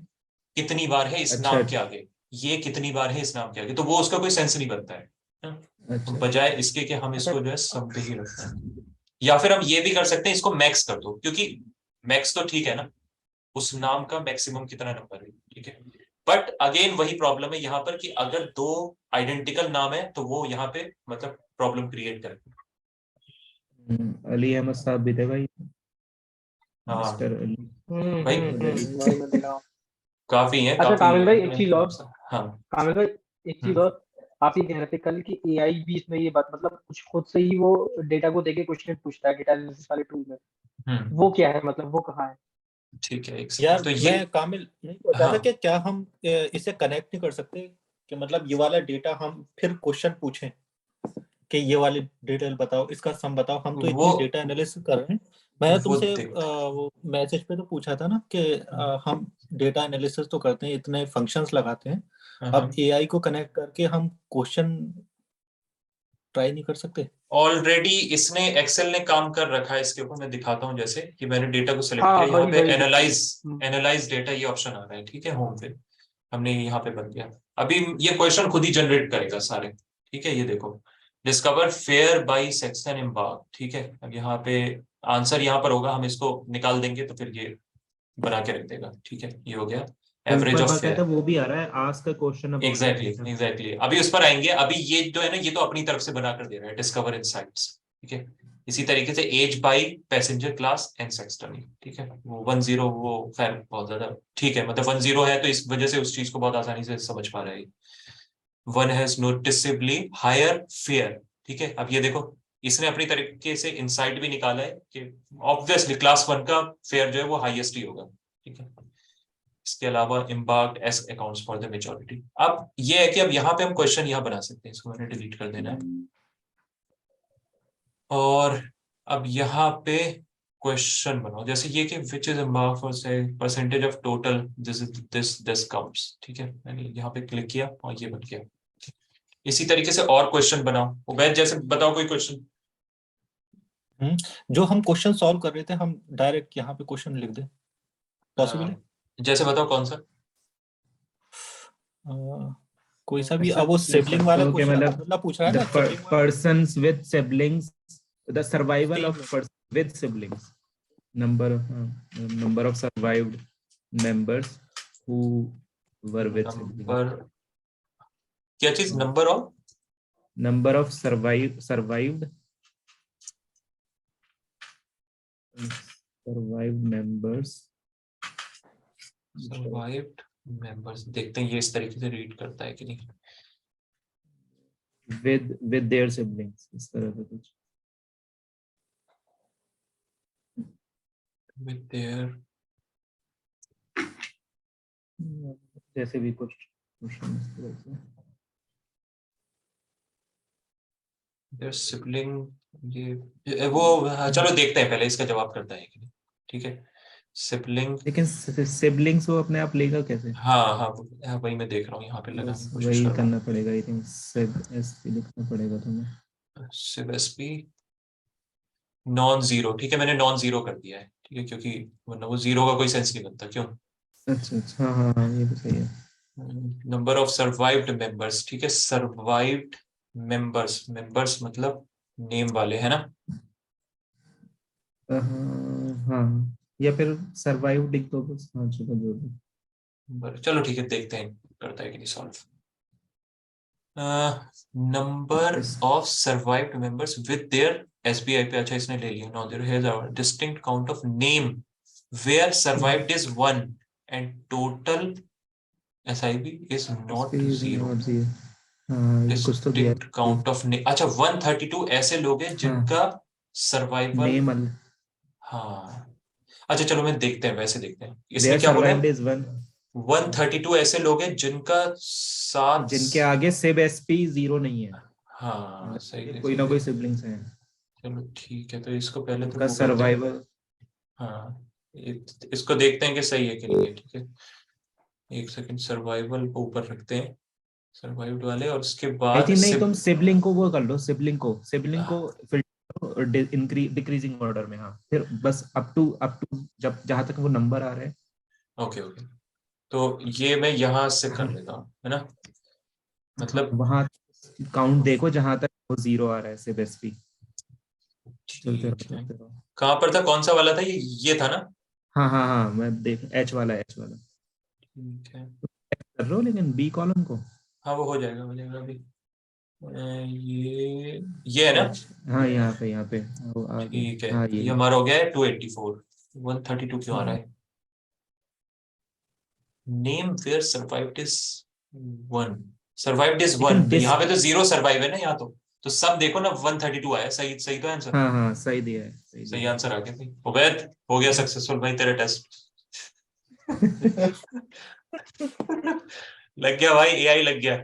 Speaker 1: कितनी बार है इस
Speaker 2: अच्छा
Speaker 1: नाम के
Speaker 2: अच्छा
Speaker 1: आगे, ये कितनी बार है इस नाम के आगे, तो वो उसका कोई सेंस नहीं बनता है ना? तो
Speaker 2: अच्छा
Speaker 1: बजाय इसके कि हम
Speaker 4: अच्छा
Speaker 1: इसको जो है सम पे ही रखते हैं, या फिर हम ये भी कर सकते हैं, इसको मैक्स कर दो, क्योंकि मैक्स तो ठीक है ना, उस नाम का मैक्सिमम कितना नंबर है, ठीक है। बट अगेन वही प्रॉब्लम है यहाँ पर कि अगर 2 आइडेंटिकल नाम है तो वो यहाँ पे मतलब प्रॉब्लम क्रिएट करे।
Speaker 2: अली अहमद साहब भी थे भाई,
Speaker 1: हाँ
Speaker 2: मिस्टर अली
Speaker 1: भाई,
Speaker 2: अहमद अली।
Speaker 4: वही मैं देख रहा हूँ।
Speaker 1: काफी है,
Speaker 4: अच्छा
Speaker 1: काफी
Speaker 4: कामिल भाई, एक
Speaker 1: है।
Speaker 4: चीज और,
Speaker 1: हाँ
Speaker 4: कामिल भाई, एक चीज
Speaker 1: हम्म
Speaker 4: और, आप ये कह रहे थे कल कि एआई भी इसमें ये बात, मतलब कुछ खुद से ही वो डेटा को देके क्वेश्चन पूछता है डेटा एनालिसिस वाले टूल में,
Speaker 1: हम्म,
Speaker 4: वो क्या है, मतलब वो कहाँ है?
Speaker 1: ठीक है, एक
Speaker 3: यार
Speaker 1: सेकंड तो ये,
Speaker 3: मैं कामिल नहीं सोच रहा था
Speaker 1: हाँ
Speaker 3: कि क्या हम इसे कनेक्ट नहीं कर सकते, कि मतलब ये वाला डेटा हम फिर क्वेश्चन पूछें कि ये वाली डिटेल बताओ, इसका सम बताओ, हम तो
Speaker 1: वो
Speaker 3: इतनी डेटा एनालिसिस कर रहे हैं। मैंने
Speaker 1: वो
Speaker 3: तुमसे
Speaker 1: देख,
Speaker 3: वो मैसेज पे तो पूछा था ना कि हम डेटा एनालिसिस तो करते हैं, इतने फंक्शंस लगाते हैं, अब
Speaker 1: हाँ
Speaker 3: एआई को कनेक्ट करके हम क्वेश्चन ट्राई नहीं कर सकते?
Speaker 1: ऑलरेडी इसने एक्सेल ने काम कर रखा है इसके ऊपर, मैं दिखाता हूँ, जैसे कि मैंने डेटा को सिलेक्ट
Speaker 4: हाँ
Speaker 1: किया, यहाँ
Speaker 4: वही
Speaker 1: पे
Speaker 4: वही दिखाइए।
Speaker 1: एनालाइज, एनालाइज डेटा ये ऑप्शन आ रहा है, ठीक है, होम पे हमने यहाँ पे बन गया। अभी ये क्वेश्चन खुद ही जनरेट करेगा सारे, ठीक है, ये देखो, discover fair by section embark, ठीक है। अब यहाँ पे आंसर यहाँ पर होगा, हम इसको निकाल देंगे तो फिर ये बना के रख देगा, ठीक है, ये हो गया एवरेज
Speaker 2: ऊपर
Speaker 1: ऑफ
Speaker 2: बाकायदा
Speaker 1: फेयर।
Speaker 2: वो भी आ रहा है, ask a question about the
Speaker 1: exactly
Speaker 2: data.
Speaker 1: Exactly, अभी उस पर आएंगे, अभी ये जो है ना, ये तो अपनी तरफ से बना कर दे रहा है, डिस्कवर इनसाइट्स, ठीक है। इसी तरीके से age by passenger class and sex dummy, ठीक है। वो 10 वो खैर बहुत ज्यादा ठीक है, मतलब 10 है तो इस वजह से उस चीज को बहुत आसानी से समझ पा रहे हैं। 1 हैज नोटिसेबली हायर फेयर, ठीक है। अब ये देखो इसने अपनी तरीके से इनसाइट भी निकाला है कि ऑब्वियसली क्लास 1 का फेयर जो है वो हाईएस्ट ही होगा, ठीक है। इसके अलावा embarked S accounts for the majority. अब ये है कि अब यहाँ पे हम क्वेश्चन यहाँ बना सकते हैं, इसको मैंने डिलीट कर देना है। और अब यहाँ पे क्वेश्चन बनाओ, जैसे ये कि विच इज इम्बार्क्ड फॉर से percentage of total this counts, ठीक है। मैंने यहाँ पे क्लिक किया और ये बन गया। इसी तरीके से और क्वेश्चन बनाओ। उबैद जैसे बताओ कोई क्वेश्चन।
Speaker 3: जो हम क्वेश्चन सॉल्व कर रहे थे हम डायरेक्ट यहाँ पे क्वेश्चन लिख दें, पॉसिबल है?
Speaker 1: जैसे बताओ कौन सा।
Speaker 3: कोई सा भी।
Speaker 2: ऐसा
Speaker 3: अब वो
Speaker 2: लिख
Speaker 3: सिबलिंग
Speaker 2: सकते
Speaker 3: वाला
Speaker 2: हो कि
Speaker 3: क्वेश्चन
Speaker 2: मतलब
Speaker 3: मतलब पूछ रहा है ना,
Speaker 2: the
Speaker 3: sibling वाला।
Speaker 2: persons with siblings, the survival of persons with siblings, number of survived members who were with siblings,
Speaker 1: number क्या चीज, number of
Speaker 2: number of survived members
Speaker 1: survived members. देखते हैं ये इस तरीके से रीड करता है कि नहीं।
Speaker 2: with their siblings, इस तरह से कुछ।
Speaker 1: with their
Speaker 2: जैसे भी कुछ क्वेश्चन इस तरह से।
Speaker 1: their sibling, ये वो चलो देखते हैं पहले इसका जवाब करता है कि नहीं, ठीक है। सिबलिंग,
Speaker 2: लेकिन सिबलिंग्स वो अपने आप लेगा कैसे?
Speaker 1: हाँ हाँ वही मैं देख रहा हूँ, यहाँ पे लगाने
Speaker 2: बस
Speaker 1: की कोशिश
Speaker 2: वही
Speaker 1: कर रहा
Speaker 2: करना पड़ेगा। आई थिंक सिब एसपी लिखना पड़ेगा तुम्हें।
Speaker 1: हूँ। सिब एसपी नॉन जीरो, ठीक है, मैंने नॉन जीरो कर दिया है, ठीक है, क्योंकि वरना वो जीरो का कोई सेंस नहीं बनता। क्यों?
Speaker 2: अच्छा अच्छा, हाँ हाँ ये भी सही है।
Speaker 1: नंबर ऑफ सर्वाइव्ड मेंबर्स, ठीक है। सर्वाइव्ड मेंबर्स, मेंबर्स मतलब नेम वाले, है ना।
Speaker 2: हाँ, या फिर सरवाइव लिख दो बस। हाँ चलो जो भी।
Speaker 1: चलो ठीक है, देखते हैं करता है कि नहीं solve. Number of survived members with their SBI पे, अच्छा इसने ले लिया। Now there has our distinct count of name where survived is 1 and total SIB is not zero.
Speaker 2: हाँ ये कुछ तो दिया
Speaker 1: डिस्टिंक्ट काउंट ऑफ नेम, अच्छा 132 ऐसे लोग हैं जिनका सर्वाइवल,
Speaker 2: नेम
Speaker 1: हाँ अच्छा चलो मैं देखते हैं, वैसे देखते हैं इसने
Speaker 2: देयर
Speaker 1: क्या बोला
Speaker 2: सर्वाइव्ड
Speaker 1: है।
Speaker 2: इज 1,
Speaker 1: 132 ऐसे लोग हैं जिनका साथ,
Speaker 2: जिनके आगे सिब एसपी 0 नहीं है।
Speaker 1: हाँ सही है
Speaker 2: कोई
Speaker 1: सही
Speaker 2: ना
Speaker 1: है।
Speaker 2: कोई सिबलिंग्स हैं
Speaker 1: चलो ठीक है, तो इसको पहले तो
Speaker 2: उनका
Speaker 1: वो करते हैं।
Speaker 2: सर्वाइवल।
Speaker 1: हाँ इसको देखते हैं कि सही है कि नहीं है, ठीक है। एक सेकंड, सर्वाइवल को ऊपर रखते हैं, सर्वाइव्ड वाले, और उसके
Speaker 2: आई
Speaker 1: बाद
Speaker 2: थिंक नहीं, तुम सिबलिंग को वो कर लो, सिबलिंग को डिक्रीजिंग ऑर्डर में। हाँ फिर बस अप टू जब जहां तक वो नंबर आ रहे हैं।
Speaker 1: ओके ओके, तो ये मैं यहाँ से कर लेता हूँ, है ना, मतलब
Speaker 2: वहां काउंट देखो जहां तक वो 0 आ रहा है सिब एसपी। चलते
Speaker 1: ठीक है।
Speaker 2: रहो।
Speaker 1: कहाँ पर था, कौन सा वाला था ये था ना।
Speaker 2: हाँ हाँ हाँ, मैं देख एच वाला
Speaker 1: ठीक है,
Speaker 2: कर रहा हूँ, लेकिन बी कॉलम को।
Speaker 1: हाँ वो हो जाएगा अभी। ये है ना।
Speaker 2: एच, हाँ यहाँ पे वो आ गया।
Speaker 1: ठीक है,
Speaker 2: हाँ
Speaker 1: ये
Speaker 2: ये
Speaker 1: हमारा हो गया है 284। 132 क्यों आ रहा है। Name where survived is 1, survived is 1,
Speaker 2: लेकिन
Speaker 1: तो यहाँ पे तो 0 सर्वाइव है ना यहाँ तो सब देखो ना 132 आया, सही सही तो आंसर।
Speaker 2: हाँ हाँ सही दिया है,
Speaker 1: सही आंसर आ गया भाई। उबैद हो गया सक्सेसफुल भाई तेरा टेस्ट। लग गया भाई, एआई लग गया।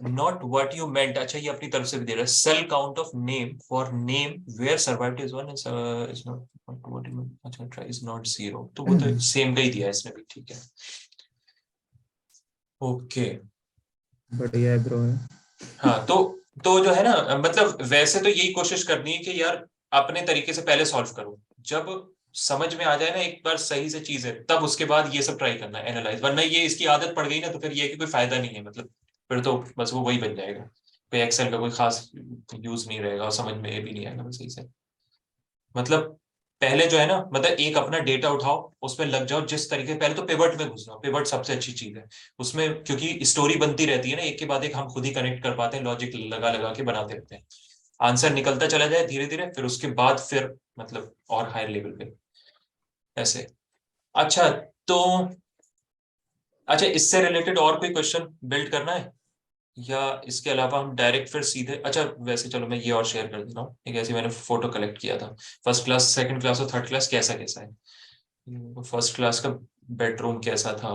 Speaker 1: नॉट व्हाट यू मेंट, अच्छा ये अपनी तरफ से भी दे रहा है। Cell count of name for name where survived is 1 is not what you meant, अच्छा ट्राई इज नॉट 0, तो वो तो सेम का ही दिया है इसने भी, ठीक है। ओके
Speaker 2: बढ़िया है ब्रो है।
Speaker 1: हाँ, तो जो है ना, मतलब वैसे तो यही कोशिश करनी है कि यार अपने तरीके से पहले सॉल्व करो, जब समझ में आ जाए ना एक बार सही से चीज है, तब उसके बाद ये सब ट्राई करना है एनालाइज, वरना ये इसकी आदत पड़ गई ना तो फिर ये कि कोई फायदा नहीं है, मतलब फिर तो बस वो वही बन जाएगा, कोई एक्सेल का कोई खास यूज नहीं रहेगा और समझ में भी नहीं आएगा सही से। मतलब पहले जो है ना, मतलब एक अपना डेटा उठाओ, उसमें लग जाओ जिस तरीके, पहले तो पिवट में घुस जाओ, पिवट सबसे अच्छी चीज है उसमें, क्योंकि स्टोरी बनती रहती है ना, एक के बाद एक हम खुद ही कनेक्ट कर पाते हैं, लॉजिक लगा लगा के बनाते रहते हैं, आंसर निकलता चला जाए धीरे धीरे, फिर उसके बाद फिर मतलब और हायर लेवल पे ऐसे। अच्छा तो अच्छा, इससे रिलेटेड और कोई क्वेश्चन बिल्ड करना है, या इसके अलावा हम डायरेक्ट फिर सीधे, अच्छा वैसे चलो मैं ये और शेयर कर देता हूँ, एक ऐसे मैंने फोटो कलेक्ट किया था, फर्स्ट क्लास, सेकंड क्लास और थर्ड क्लास कैसा कैसा है। फर्स्ट क्लास का बेडरूम कैसा था,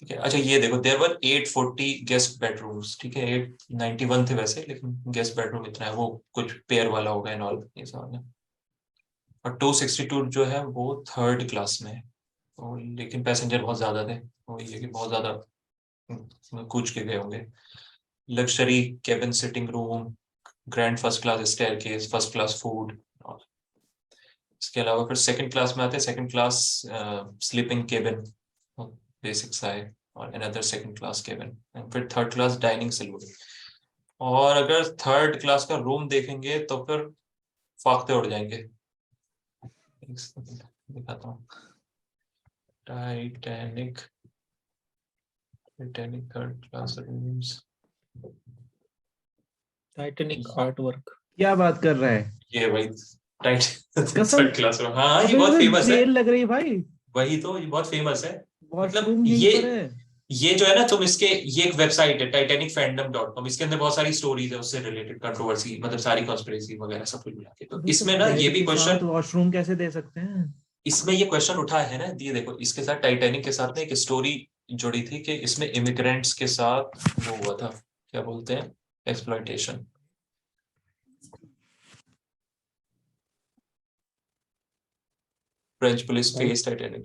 Speaker 1: ठीक है। अच्छा ये देखो, देयर वर 840 गेस्ट बेडरूम्स, ठीक है, 891 थे वैसे, लेकिन गेस्ट बेडरूम इतना है, वो कुछ पेयर वाला होगा एंड ऑल ये सब है। और 262 जो है वो थर्ड क्लास में है, लेकिन पैसेंजर बहुत ज्यादा थे, वो ये कि बहुत ज्यादा कूच के गए होंगे। Luxury cabin sitting room, grand first class staircase, first class food. इसके अलावा फिर सेकंड क्लास में आते हैं, second class sleeping cabin, basic सा है, और अनदर सेकंड क्लास केबिन, फिर थर्ड क्लास डाइनिंग सैलून। और अगर थर्ड क्लास का रूम देखेंगे तो फिर फाख्ते उड़ जाएंगे। एक सेकंड दिखाता हूँ, Titanic, Titanic third class rooms,
Speaker 3: Titanic art work.
Speaker 2: क्या बात कर रहा है?
Speaker 1: ये भाई टाइटैनिक
Speaker 2: कसम।
Speaker 1: थर्ड क्लास रूम, हाँ ये
Speaker 2: अबे
Speaker 1: बहुत
Speaker 2: तो
Speaker 1: फेमस है,
Speaker 2: जेल लग रही भाई।
Speaker 1: वही तो, ये बहुत फेमस है। मतलब
Speaker 2: वॉशरूम यहीं पर है।
Speaker 1: ये जो है ना, तुम इसके, ये एक वेबसाइट है titanicfandom.com, इसके अंदर बहुत सारी स्टोरीज है उससे रिलेटेड, कंट्रोवर्सी, मतलब सारी कॉन्स्पिरेसी वगैरह सब कुछ मिला के, तो
Speaker 2: अबे तो
Speaker 1: इसमें ना ये
Speaker 2: बेड
Speaker 1: भी
Speaker 2: के साथ
Speaker 1: क्वेश्चन,
Speaker 2: वॉशरूम कैसे दे सकते हैं?
Speaker 1: इसमें ये क्वेश्चन उठा है ना, ये देखो इसके साथ, टाइटैनिक के साथ ना एक स्टोरी जुड़ी थी कि इसमें इमिग्रेंट्स के साथ वो हुआ था, क्या बोलते हैं, exploitation. French police face Titanic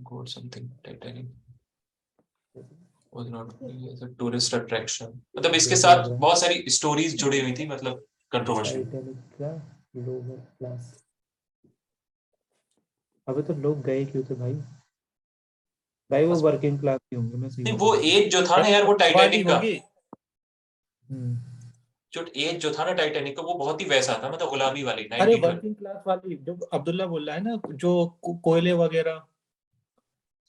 Speaker 1: code something, Titanic was not as a tourist attraction, मतलब इसके साथ बहुत सारी स्टोरीज जुड़ी हुई थी, मतलब कंट्रोवर्शियल।
Speaker 2: टाइटैनिक का लोअर क्लास। अबे तो लोग गए क्यों थे भाई? भाई वो वर्किंग क्लास के होंगे, मैं
Speaker 1: नहीं
Speaker 2: सीधा
Speaker 1: वो एज जो था ना यार, वो
Speaker 3: वाली
Speaker 1: टाइटैनिक का,
Speaker 3: होगी।
Speaker 1: जो एज जो था ना टाइटैनिक का, वो बहुत ही वैसा था, मतलब गुलामी वाली
Speaker 3: अरे
Speaker 1: 1912।
Speaker 3: वर्किंग क्लास वाली जो अब्दुल्ला बोल रहा है ना, जो कोयले वगैरह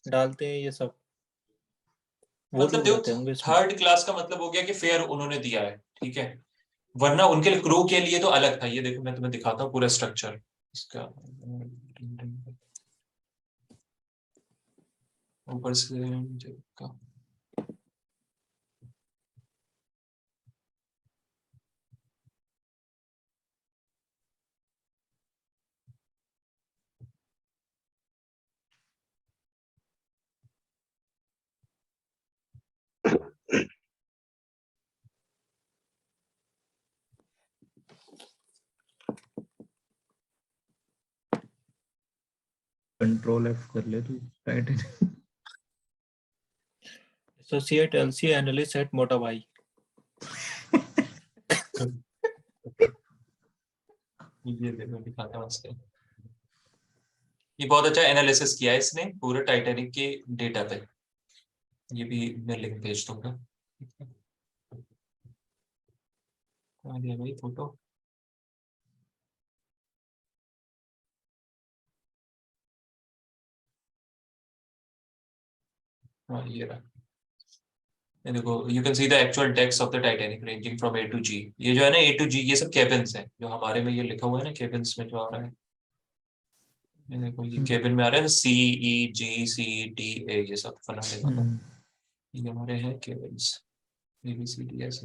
Speaker 3: डालते हैं ये सब, वो
Speaker 1: मतलब
Speaker 3: लोग
Speaker 1: देखो,
Speaker 3: रहते होंगे इसमें।
Speaker 1: थर्ड क्लास का मतलब हो गया कि फेयर उन्होंने दिया है, ठीक है, वरना उनके क्रू के लिए तो अलग था। ये देखो मैं तुम्हें दिखाता हूँ पूरा स्ट्रक्चर इसका, ऊपर से का।
Speaker 2: कंट्रोल एफ कर ले तू। Titanic.
Speaker 3: Associate LC analyst eight मोटा भाई।
Speaker 1: ये देखो दिखाता हूँ इसके, ये बहुत अच्छा एनालिसिस किया है इसने पूरे टाइटैनिक के डेटा पे, ये भी मैं लिंक भेज दूंगा। आ गया भाई फोटो, हाँ ये रहा, ये देखो, you can see the actual decks of the Titanic ranging from A to G. ये जो है ना ए टू जी, ये सब केबिन्स हैं, जो हमारे में ये लिखा हुआ है ना केबिन्स में जो आ रहा है, ये देखो ये केबिन में आ रहा है सी ई जी सी डी ए, ये सब फलाने वाला, ये हमारे हैं cabins, A B C D S,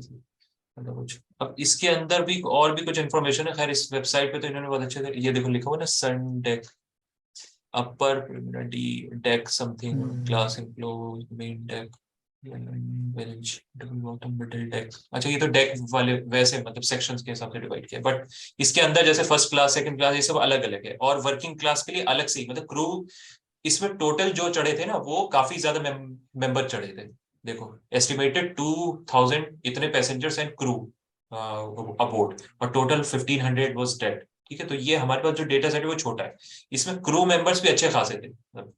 Speaker 1: मतलब कुछ। अब इसके अंदर भी और भी कुछ इन्फॉर्मेशन है, खैर इस वेबसाइट पे तो इन्होंने बहुत अच्छे से, ये देखो लिखा हुआ है ना, sun deck, upper D deck something, class include main deck, bench, double bottom, middle deck. अच्छा ये तो डेक वाले वैसे मतलब सेक्शंस के हिसाब से डिवाइड किया, बट इसके अंदर जैसे फर्स्ट क्लास सेकंड क्लास ये सब अलग अलग है, और वर्किंग क्लास के लिए अलग से ही, मतलब क्रू, इसमें टोटल जो चढ़े थे ना वो काफी ज्यादा मेंबर चढ़े थे। देखो एस्टिमेटेड 2000 इतने पैसेंजर्स एंड क्रू अबोर्ड, और टोटल 1500 वाज डेड, ठीक है। तो ये हमारे पास जो डेटा सेट है वो छोटा है, इसमें क्रू मेंबर्स भी अच्छे खासे थे, मतलब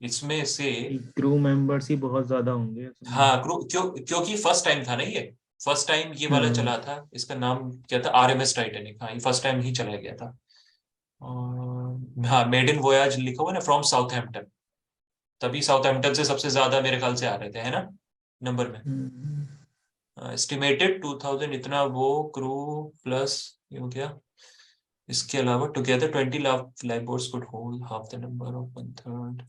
Speaker 1: इसमें से,
Speaker 2: क्रू मेंबर्स ही बहुत ज्यादा होंगे इसमें।
Speaker 1: हाँ क्योंकि फर्स्ट टाइम था ना ये, फर्स्ट टाइम ये वाला
Speaker 2: हाँ।
Speaker 1: चला था, इसका नाम क्या था, आरएमएस टाइटैनिक, हाँ ये फर्स्ट टाइम ही चला गया था। हाँ मेड इन वोयाज लिखा हुआ ना, फ्रॉम साउथहैम्पटन, तभी साउथहैम्पटन से सबसे ज्यादा मेरे ख्याल से आ रहे थे, है ना, नंबर में। एस्टिमेटेड 2000 इतना वो क्रू प्लस ये हो गया। इसके अलावा together 20 life boats could hold half the number of 1/3